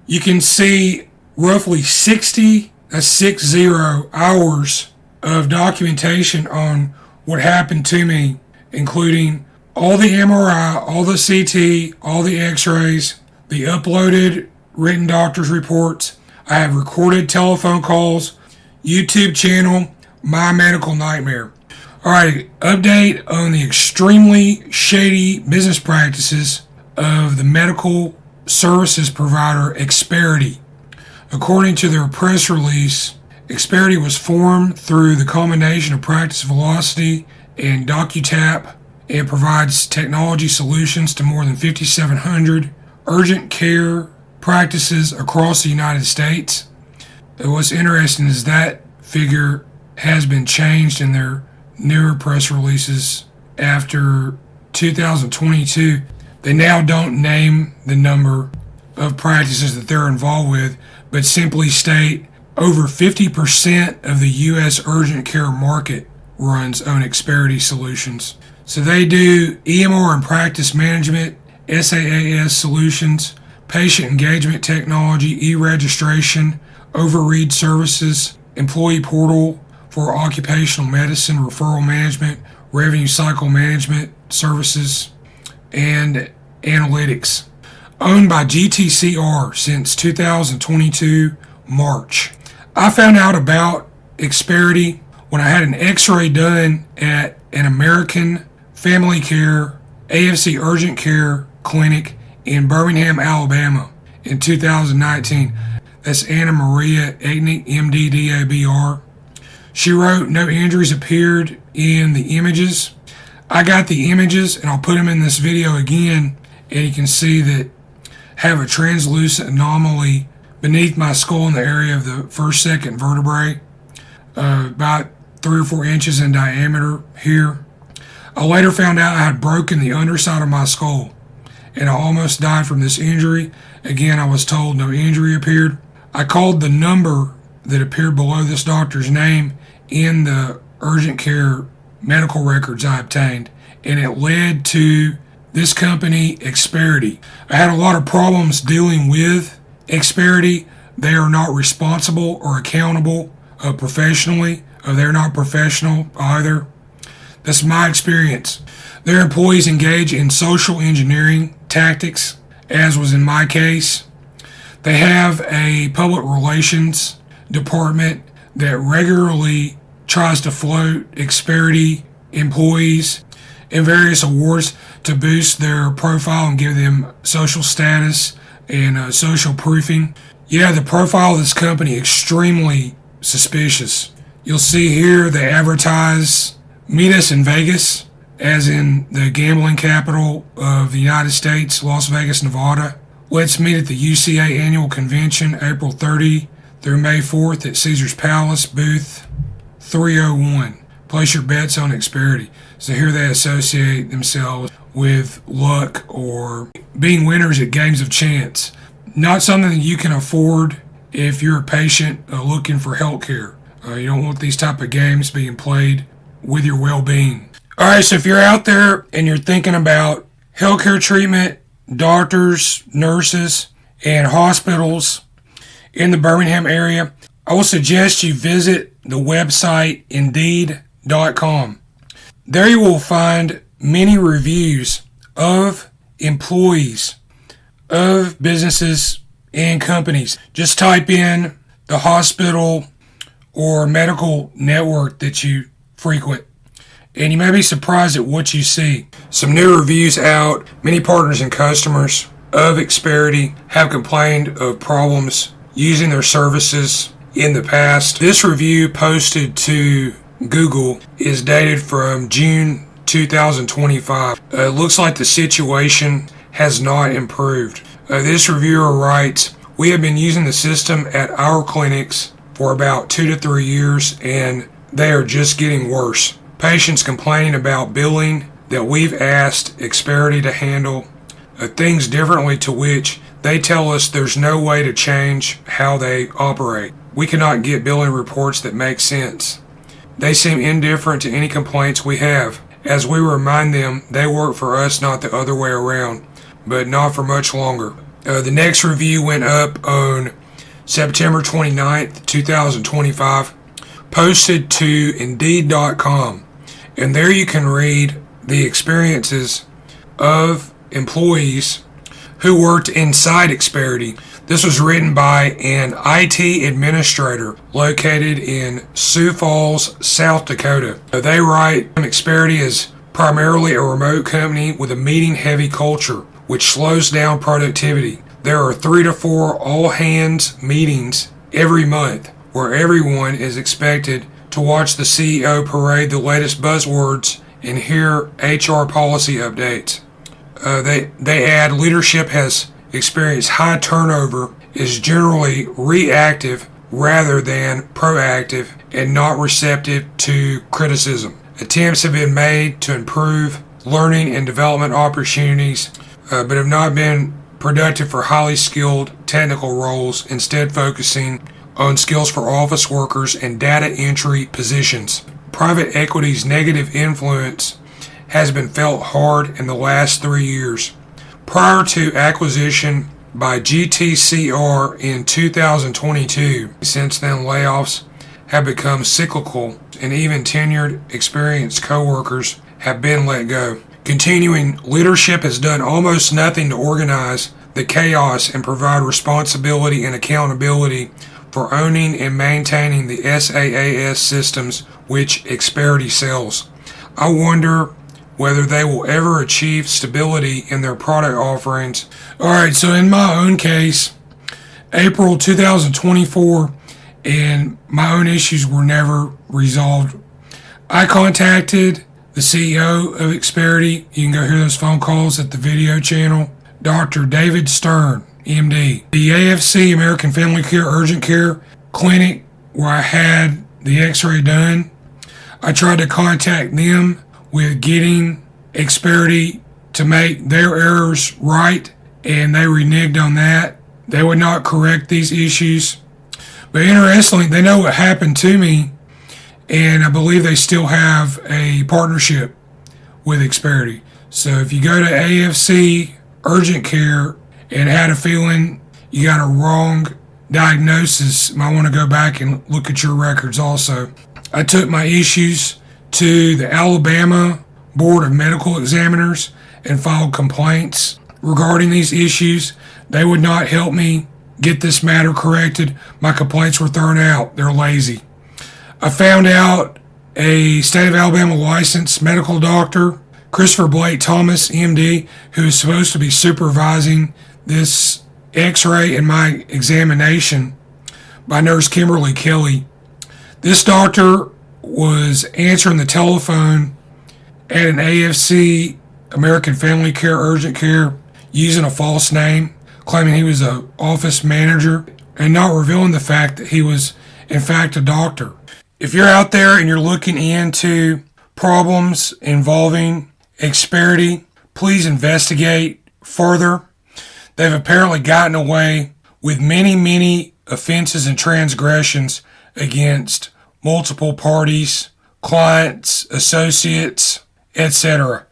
you can see roughly 60 hours of documentation on what happened to me, including all the MRI, all the CT, all the x-rays, the uploaded written doctor's reports. I have recorded telephone calls, YouTube channel, My Medical Nightmare. Alright, update on the extremely shady business practices of the medical services provider Experity. According to their press release, Experity was formed through the combination of Practice Velocity and DocuTap and provides technology solutions to more than 5,700 urgent care practices across the United States. And what's interesting is that figure has been changed in their newer press releases after 2022. They now don't name the number of practices that they're involved with, but simply state over 50% of the U.S. urgent care market runs on Experity solutions. So they do EMR and practice management, SaaS solutions, patient engagement technology, e-registration, overread services, employee portal for occupational medicine, referral management, revenue cycle management services, and analytics. Owned by GTCR since 2022 March. I found out about Experity when I had an x-ray done at an American Family Care AFC Urgent Care Clinic in Birmingham, Alabama in 2019. That's Anna Maria Egnick, MD, DABR. She wrote, no injuries appeared in the images. I got the images and I'll put them in this video again, and you can see that have a translucent anomaly beneath my skull in the area of the first, second vertebrae, about 3 or 4 inches in diameter here. I later found out I had broken the underside of my skull, and I almost died from this injury. Again, I was told no injury appeared. I called the number that appeared below this doctor's name in the urgent care medical records I obtained, and it led to this company, Experity. I had a lot of problems dealing with Experity. They are not responsible or accountable professionally. They're not professional either. That's my experience. Their employees engage in social engineering tactics, as was in my case. They have a public relations department that regularly tries to float Experity employees in various awards to boost their profile and give them social status and social proofing. Yeah, the profile of this company extremely suspicious. You'll see here they advertise meet us in Vegas, as in the gambling capital of the United States, Las Vegas, Nevada. Let's meet at the UCA Annual Convention, April 30 through May 4th at Caesars Palace, booth 301. Place your bets on Experity. So here they associate themselves with luck or being winners at games of chance. Not something that you can afford if you're a patient looking for health care. You don't want these type of games being played with your well-being. Alright, so if you're out there and you're thinking about healthcare treatment, doctors, nurses, and hospitals in the Birmingham area, I will suggest you visit the website Indeed.com. There you will find many reviews of employees of businesses and companies. Just type in the hospital or medical network that you frequent, and you may be surprised at what you see. Some new reviews out. Many partners and customers of Experity have complained of problems using their services in the past. This review posted to Google is dated from June 2025. It looks like the situation has not improved. This reviewer writes, we have been using the system at our clinics for about 2 to 3 years, and they are just getting worse. Patients complaining about billing that we've asked Experity to handle things differently, to which they tell us there's no way to change how they operate. We cannot get billing reports that make sense. They seem indifferent to any complaints we have. As we remind them, they work for us, not the other way around, but not for much longer. The next review went up on September 29th, 2025, posted to Indeed.com. And there you can read the experiences of employees who worked inside Experity. This was written by an IT administrator located in Sioux Falls, South Dakota. They write, Experity is primarily a remote company with a meeting-heavy culture, which slows down productivity. There are 3 to 4 all-hands meetings every month where everyone is expected to watch the CEO parade the latest buzzwords and hear HR policy updates. They add leadership has experienced high turnover, is generally reactive rather than proactive, and not receptive to criticism. Attempts have been made to improve learning and development opportunities, but have not been productive for highly skilled technical roles, instead focusing on skills for office workers and data entry positions. Private equity's negative influence has been felt hard in the last 3 years. Prior to acquisition by GTCR in 2022, since then layoffs have become cyclical and even tenured, experienced coworkers have been let go. Continuing leadership has done almost nothing to organize the chaos and provide responsibility and accountability for owning and maintaining the SaaS systems which Experity sells. I wonder whether they will ever achieve stability in their product offerings. Alright, so in my own case, April 2024, and my own issues were never resolved. I contacted the CEO of Experity. You can go hear those phone calls at the video channel. Dr. David Stern, MD. The AFC, American Family Care Urgent Care Clinic, where I had the x-ray done. I tried to contact them with getting Experity to make their errors right, and they reneged on that. They would not correct these issues. But interestingly, they know what happened to me, and I believe they still have a partnership with Experity. So if you go to AFC Urgent Care and had a feeling you got a wrong diagnosis, you might want to go back and look at your records also. I took my issues to the Alabama Board of Medical Examiners and filed complaints regarding these issues. They would not help me get this matter corrected. My complaints were thrown out. They're lazy. I found out a state of Alabama licensed medical doctor, Christopher Blake Thomas, MD, who is supposed to be supervising this x-ray and my examination, by Nurse Kimberly Kelly. This doctor was answering the telephone at an AFC, American Family Care Urgent Care, using a false name, claiming he was an office manager, and not revealing the fact that he was, in fact, a doctor. If you're out there and you're looking into problems involving Experity, please investigate further. They've apparently gotten away with many offenses and transgressions against multiple parties, clients, associates, etc.